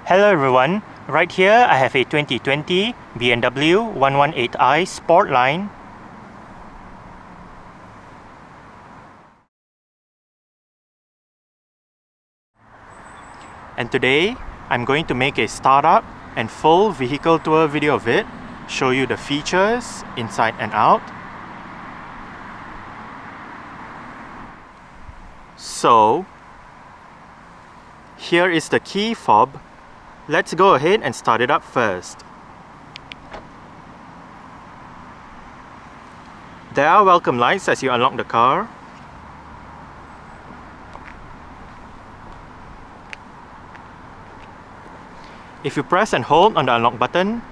Hello everyone, right here I have a 2020 BMW 118i Sport Line. And today I'm going to make a startup and full vehicle tour video of it, show you the features inside and out. So here is the key fob. Let's go ahead and start it up first. There are welcome lights as you unlock the car. If you press and hold on the unlock button,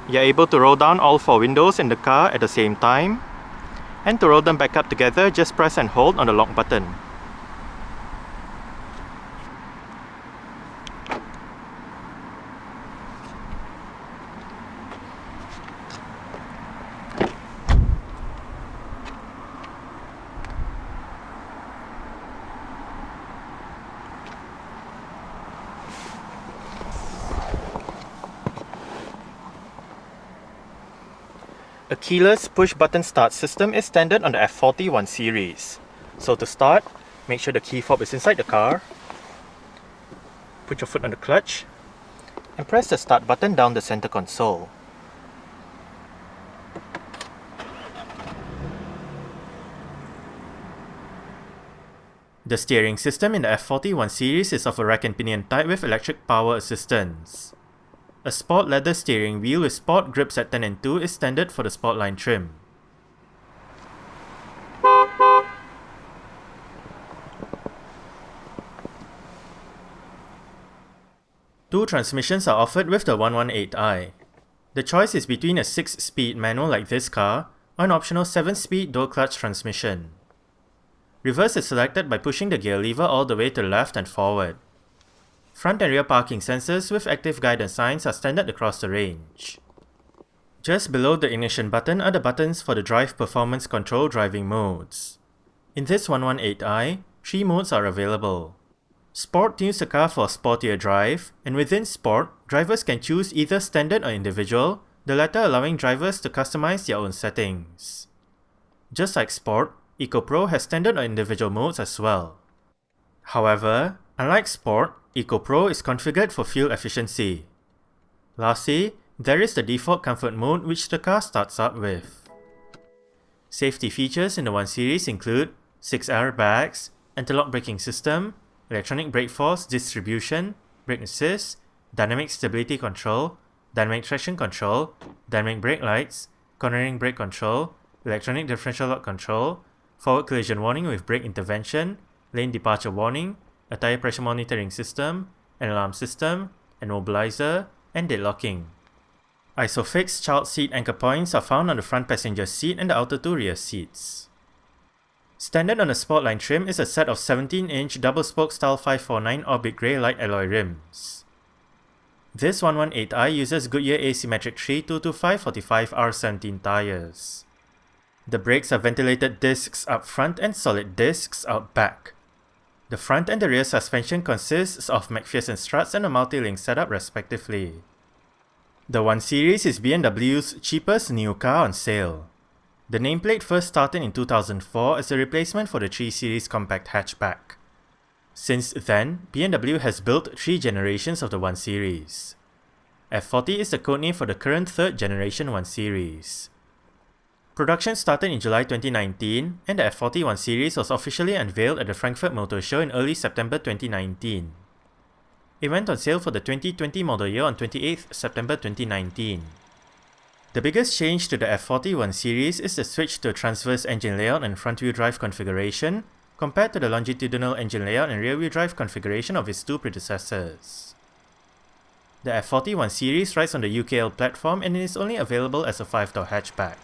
you're able to roll down all 4 windows in the car at the same time. And to roll them back up together, just press and hold on the lock button. A keyless push-button start system is standard on the F40 1 Series. So to start, make sure the key fob is inside the car. Put your foot on the clutch and press the start button down the center console. The steering system in the F40 1 Series is of a rack and pinion type with electric power assistance. A sport leather steering wheel with sport grips at 10 and 2 is standard for the Sport Line trim. Two transmissions are offered with the 118i. The choice is between a 6-speed manual like this car or an optional 7-speed dual-clutch transmission. Reverse is selected by pushing the gear lever all the way to the left and forward. Front and rear parking sensors with active guidance signs are standard across the range. Just below the ignition button are the buttons for the drive performance control driving modes. In this 118i, 3 modes are available. Sport tunes the car for a sportier drive, and within Sport, drivers can choose either standard or individual, the latter allowing drivers to customize their own settings. Just like Sport, EcoPro has standard or individual modes as well. However, unlike Sport, EcoPro is configured for fuel efficiency. Lastly, there is the default comfort mode which the car starts up with. Safety features in the 1 Series include 6 airbags, anti-lock braking system, electronic brake force distribution, brake assist, dynamic stability control, dynamic traction control, dynamic brake lights, cornering brake control, electronic differential lock control, forward collision warning with brake intervention, lane departure warning, a tire pressure monitoring system, an alarm system, an immobilizer, and deadlocking. Isofix child seat anchor points are found on the front passenger seat and the outer 2 rear seats. Standard on the Sportline trim is a set of 17-inch double-spoke style 549 orbit grey light alloy rims. This 118i uses Goodyear Asymmetric 322/545 R17 tyres. The brakes are ventilated discs up front and solid discs out back. The front and the rear suspension consists of McPherson struts and a multi-link setup respectively. The 1 Series is BMW's cheapest new car on sale. The nameplate first started in 2004 as a replacement for the 3 Series compact hatchback. Since then, BMW has built 3 generations of the 1 Series. F40 is the codename for the current 3rd generation 1 Series. Production started in July 2019, and the F40 1 Series was officially unveiled at the Frankfurt Motor Show in early September 2019. It went on sale for the 2020 model year on 28th September 2019. The biggest change to the F40 1 Series is the switch to a transverse engine layout and front-wheel drive configuration, compared to the longitudinal engine layout and rear-wheel drive configuration of its 2 predecessors. The F40 1 Series rides on the UKL platform and is only available as a 5-door hatchback.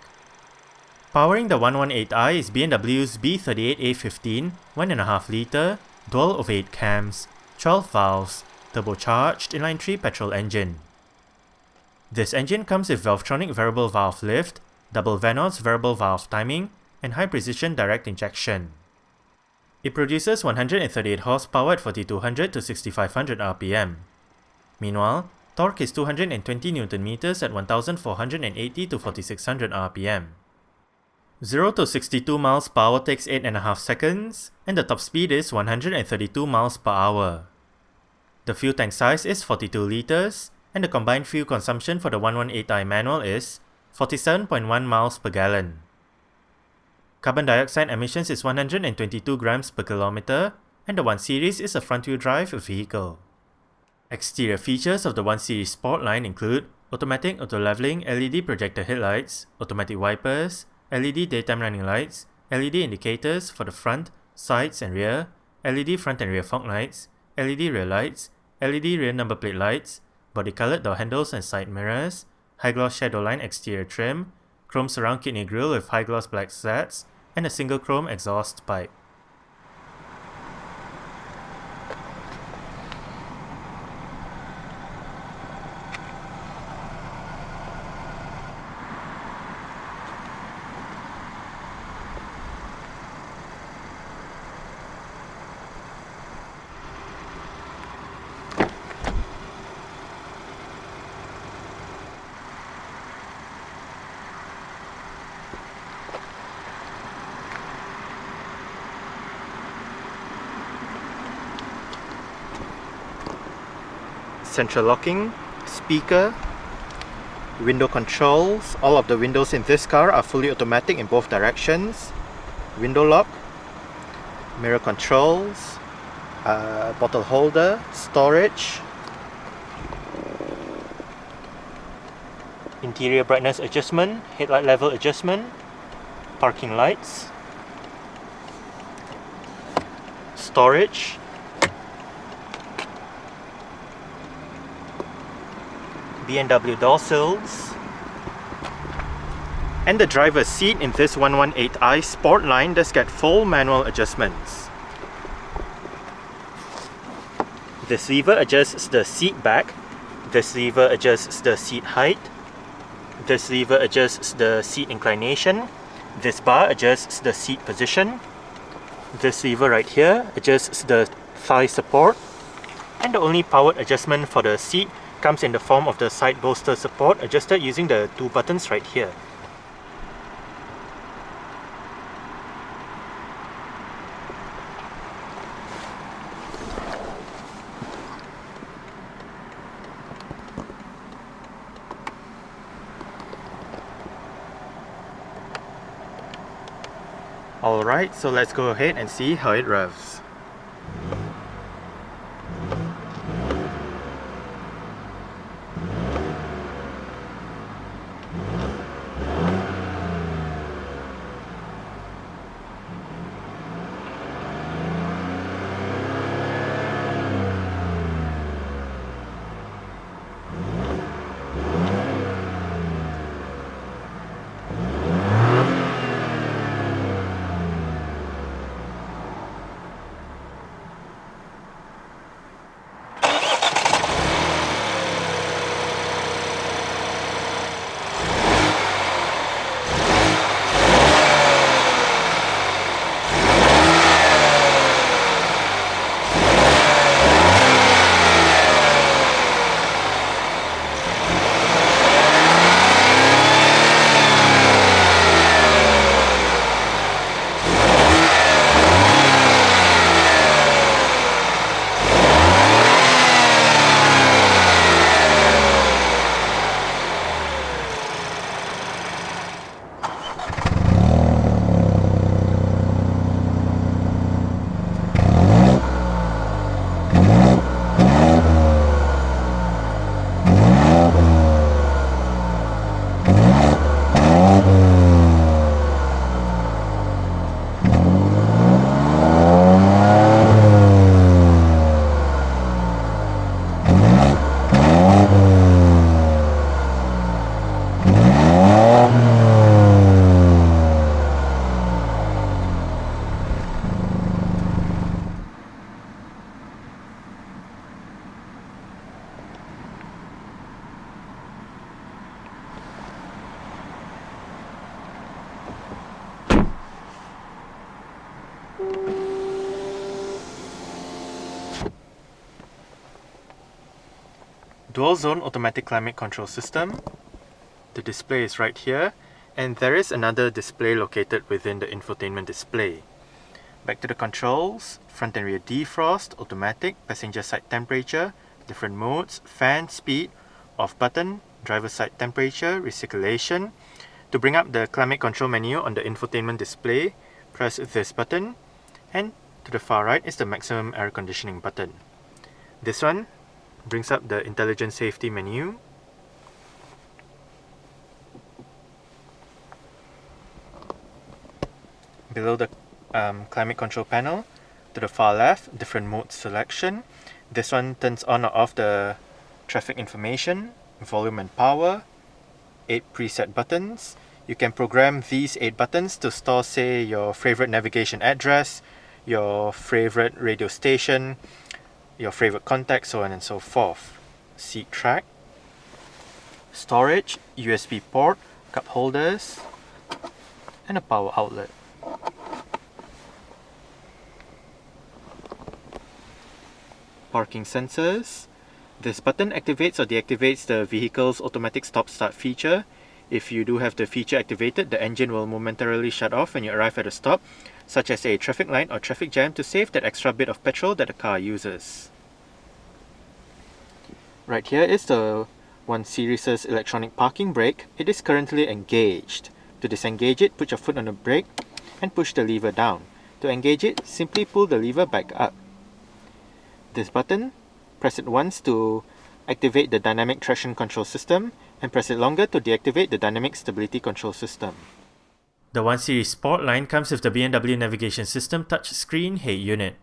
Powering the 118i is BMW's B38A15 1.5 litre, dual ovate cams, 12 valves, turbocharged inline-3 petrol engine. This engine comes with Valvetronic variable valve lift, double Vanos variable valve timing, and high-precision direct injection. It produces 138 horsepower at 4200 to 6500 rpm. Meanwhile, torque is 220 Nm at 1480 to 4600 rpm. 0 to 62 miles per hour takes 8.5 seconds, and the top speed is 132 miles per hour. The fuel tank size is 42 litres, and the combined fuel consumption for the 118i manual is 47.1 miles per gallon. Carbon dioxide emissions is 122 grams per kilometer, and the 1 Series is a front-wheel drive vehicle. Exterior features of the 1 Series Sport line include automatic auto-leveling LED projector headlights, automatic wipers, LED daytime running lights, LED indicators for the front, sides and rear, LED front and rear fog lights, LED rear lights, LED rear number plate lights, body-colored door handles and side mirrors, high-gloss shadow line exterior trim, chrome surround kidney grille with high-gloss black slats, and a single chrome exhaust pipe. Central locking, speaker, window controls. All of the windows in this car are fully automatic in both directions. Window lock, mirror controls, bottle holder, storage, interior brightness adjustment, headlight level adjustment, parking lights, storage, BMW door sills, and the driver's seat in this 118i Sport line does get full manual adjustments. This lever adjusts the seat back, this lever adjusts the seat height, this lever adjusts the seat inclination, this bar adjusts the seat position, this lever right here adjusts the thigh support, and the only powered adjustment for the seat comes in the form of the side bolster support adjusted using the 2 buttons right here. Alright, so let's go ahead and see how it revs. Dual zone automatic climate control system. The display is right here, and there is another display located within the infotainment display. Back to the controls: front and rear defrost, automatic, passenger side temperature, different modes, fan speed, off button, driver side temperature, recirculation. To bring up the climate control menu on the infotainment display, press this button, and to the far right is the maximum air conditioning button. This one brings up the intelligent safety menu. Below the climate control panel, to the far left, different mode selection. This one turns on or off the traffic information, volume and power, 8 preset buttons. You can program these 8 buttons to store, say, your favorite navigation address, your favorite radio station, your favorite contact, so on and so forth. Seat track, storage, USB port, cup holders, and a power outlet. Parking sensors. This button activates or deactivates the vehicle's automatic stop-start feature. If you do have the feature activated, the engine will momentarily shut off when you arrive at a stop, such as a traffic light or traffic jam, to save that extra bit of petrol that the car uses. Right here is the 1 Series' electronic parking brake. It is currently engaged. To disengage it, put your foot on the brake and push the lever down. To engage it, simply pull the lever back up. This button, press it once to activate the dynamic traction control system, and press it longer to deactivate the dynamic stability control system. The 1 Series Sport line comes with the BMW navigation system touchscreen head unit.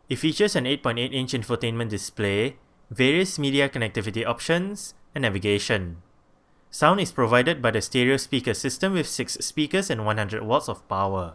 It features an 8.8-inch infotainment display, various media connectivity options, and navigation. Sound is provided by the stereo speaker system with 6 speakers and 100 watts of power.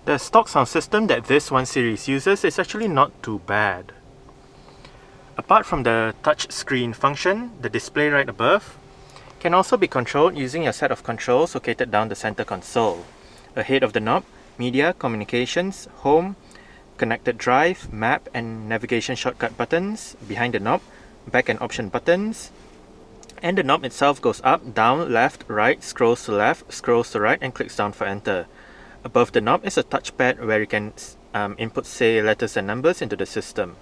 The stock sound system that this 1 Series uses is actually not too bad. Apart from the touch screen function, the display right above can also be controlled using a set of controls located down the center console. Ahead of the knob, media, communications, home, connected drive, map and navigation shortcut buttons. Behind the knob, back and option buttons. And the knob itself goes up, down, left, right, scrolls to left, scrolls to right, and clicks down for enter. Above the knob is a touchpad where you can input, say, letters and numbers into the system.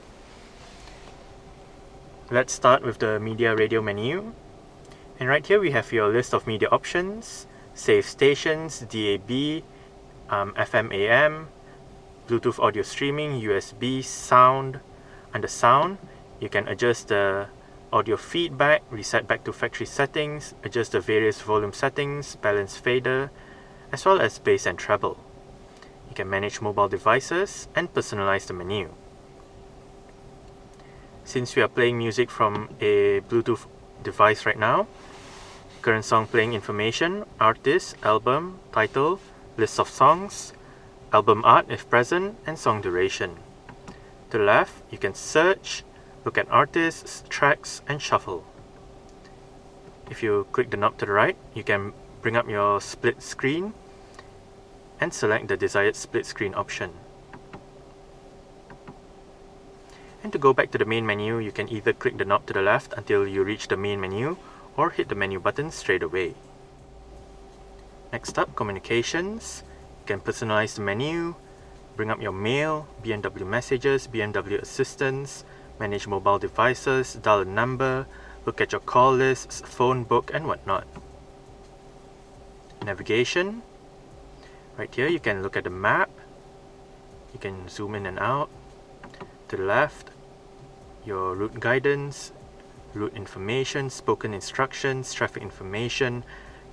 Let's start with the media radio menu. And right here we have your list of media options, save stations, DAB, FM AM, Bluetooth audio streaming, USB, sound. Under sound, you can adjust the audio feedback, reset back to factory settings, adjust the various volume settings, balance fader, as well as bass and treble. You can manage mobile devices and personalize the menu. Since we are playing music from a Bluetooth device right now, current song playing information, artist, album, title, list of songs, album art if present, and song duration. To the left, you can search, look at artists, tracks, and shuffle. If you click the knob to the right, you can bring up your split screen and select the desired split screen option. And to go back to the main menu, you can either click the knob to the left until you reach the main menu, or hit the menu button straight away. Next up, communications. You can personalize the menu, bring up your mail, BMW messages, BMW assistance, manage mobile devices, dial a number, look at your call lists, phone book, and whatnot. Navigation. Right here you can look at the map, you can zoom in and out. To the left, your route guidance, route information, spoken instructions, traffic information,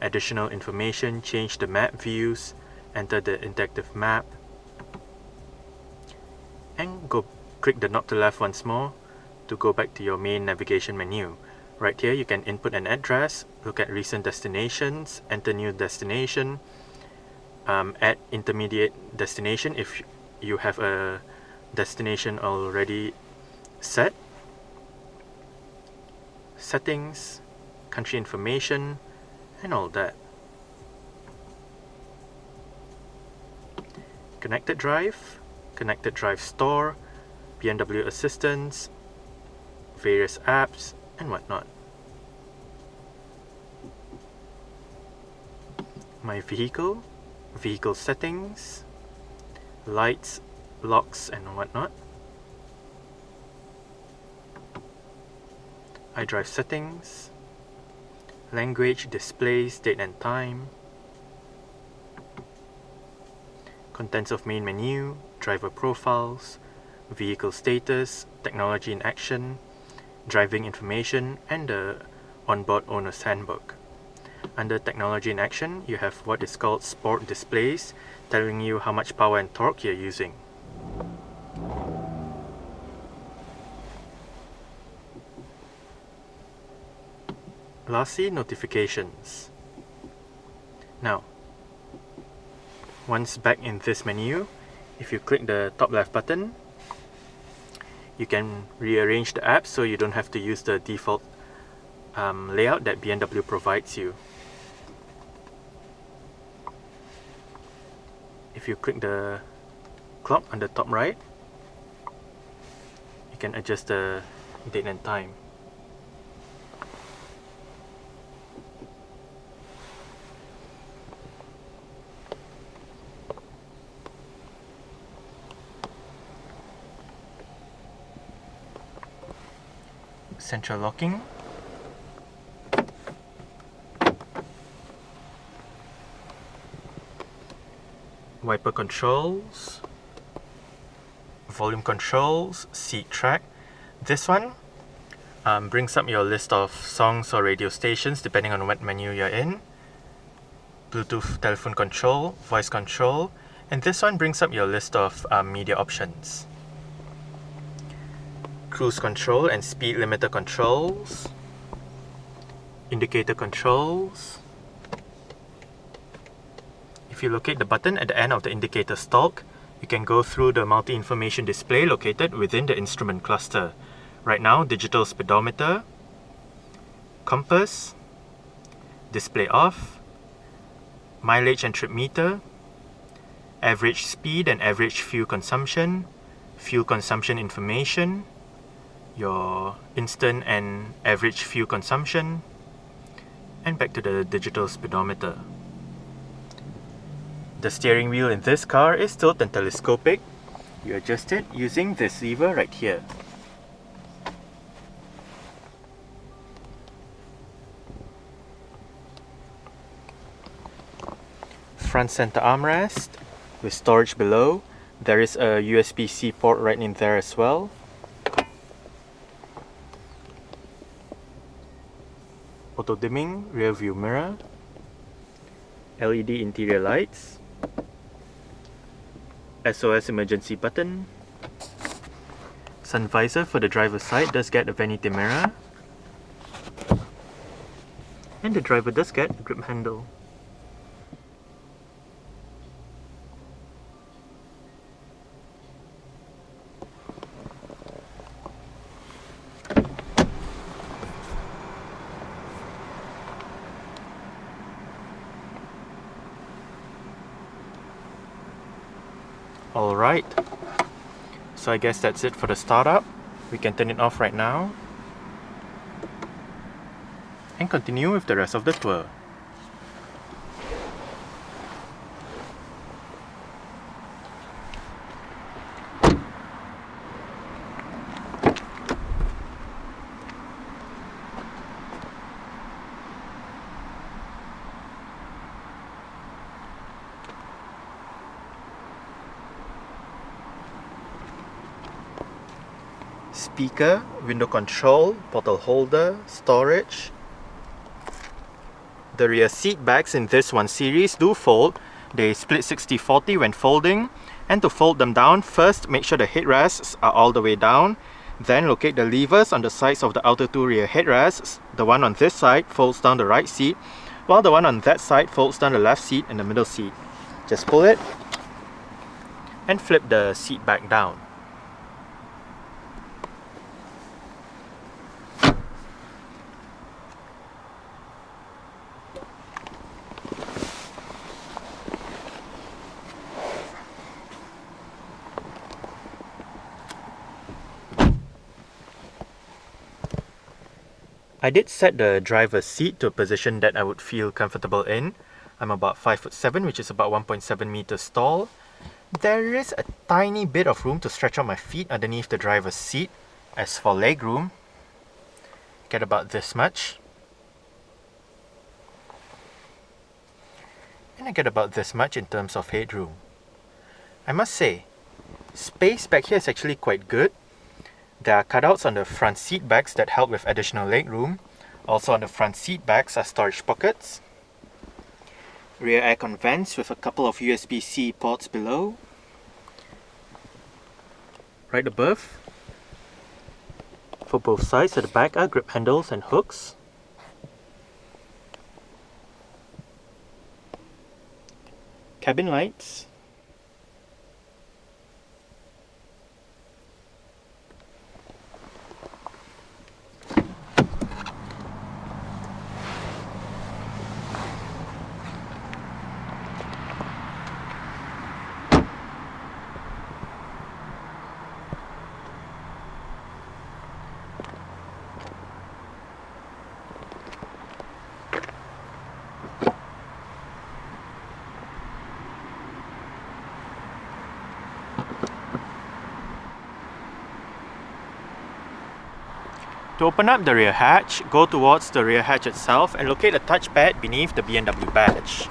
additional information, change the map views, enter the interactive map, and click the knob to the left once more to go back to your main navigation menu. Right here you can input an address, look at recent destinations, enter new destination, add intermediate destination if you have a destination already set, settings, country information, and all that. Connected drive store, BMW assistance, various apps, and whatnot. My vehicle settings, lights, locks, and whatnot. iDrive settings, language, displays, date and time, contents of main menu, driver profiles, vehicle status, technology in action, driving information, and the onboard owner's handbook. Under technology in action, you have what is called sport displays, telling you how much power and torque you're using. Lastly, notifications. Now, once back in this menu, if you click the top left button, you can rearrange the apps so you don't have to use the default layout that BMW provides you. If you click the clock on the top right, you can adjust the date and time. Central locking, wiper controls, volume controls, seat track. This one brings up your list of songs or radio stations depending on what menu you're in. Bluetooth telephone control, voice control, and this one brings up your list of media options. Cruise control and speed limiter controls, indicator controls. If you locate the button at the end of the indicator stalk, you can go through the multi-information display located within the instrument cluster. Right now, digital speedometer, compass, display off, mileage and trip meter, average speed and average fuel consumption information, your instant and average fuel consumption, and back to the digital speedometer. The steering wheel in this car is tilt and telescopic. You adjust it using this lever right here. Front center armrest with storage below. There is a USB-C port right in there as well. Auto dimming rear view mirror, LED interior lights, SOS emergency button. Sun visor for the driver's side does get a vanity mirror, and the driver does get a grip handle. Alright, so I guess that's it for the startup. We can turn it off right now and continue with the rest of the tour. Speaker, window control, bottle holder, storage. The rear seat backs in this one series do fold. They split 60-40 when folding, and to fold them down, first make sure the headrests are all the way down, Then locate the levers on the sides of the outer two rear headrests. The one on this side folds down the right seat, while the one on that side folds down the left seat and the middle seat. Just pull it and flip the seat back down. I did set the driver's seat to a position that I would feel comfortable in. I'm about 5'7", which is about 1.7 meters tall. There is a tiny bit of room to stretch out my feet underneath the driver's seat. As for leg room, get about this much. And I get about this much in terms of headroom. I must say, space back here is actually quite good. There are cutouts on the front seat backs that help with additional leg room. Also on the front seat backs are storage pockets. Rear aircon vents with a couple of USB-C ports below. Right above, for both sides at the back, are grip handles and hooks. Cabin lights. To open up the rear hatch, go towards the rear hatch itself and locate a touchpad beneath the BMW badge.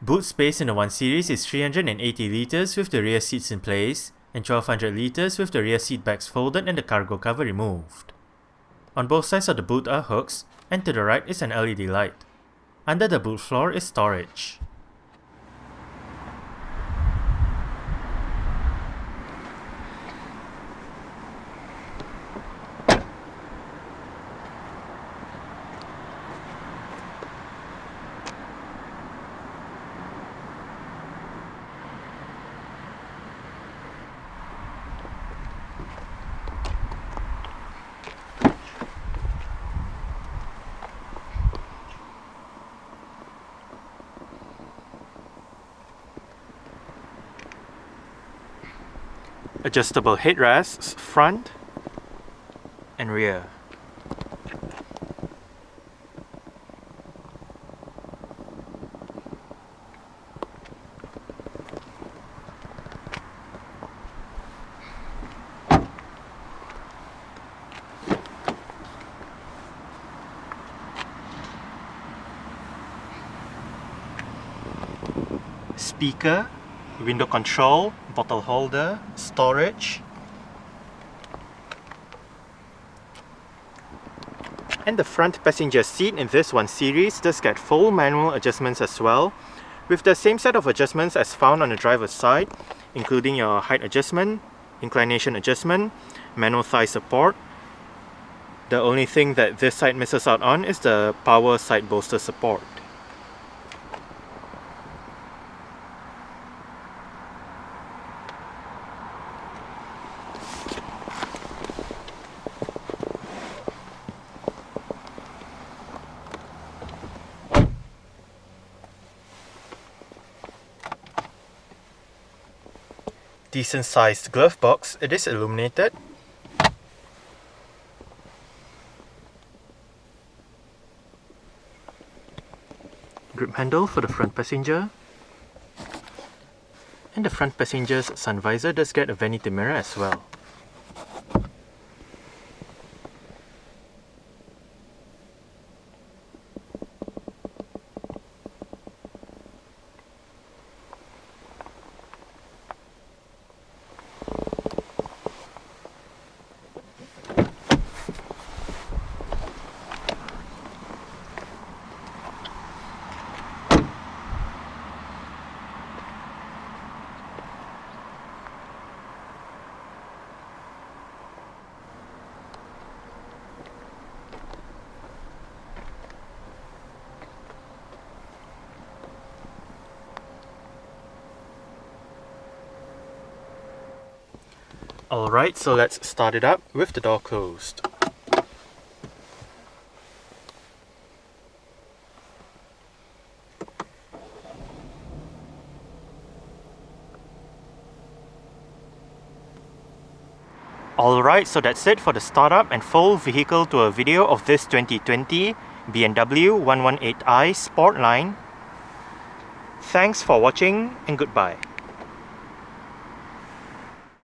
Boot space in the 1 Series is 380 litres with the rear seats in place and 1200 litres with the rear seat backs folded and the cargo cover removed. On both sides of the boot are hooks, and to the right is an LED light. Under the boot floor is storage. Adjustable headrests, front and rear. Speaker, window control, bottle holder, storage, and the front passenger seat in this 1 Series does get full manual adjustments as well, with the same set of adjustments as found on the driver's side, including your height adjustment, inclination adjustment, manual thigh support. The only thing that this side misses out on is the power side bolster support. Decent sized glove box, it is illuminated. Grip handle for the front passenger. And the front passenger's sun visor does get a vanity mirror as well. Alright, so let's start it up with the door closed. Alright, so that's it for the startup and full vehicle tour video of this 2020 BMW 118i Sport Line. Thanks for watching and goodbye.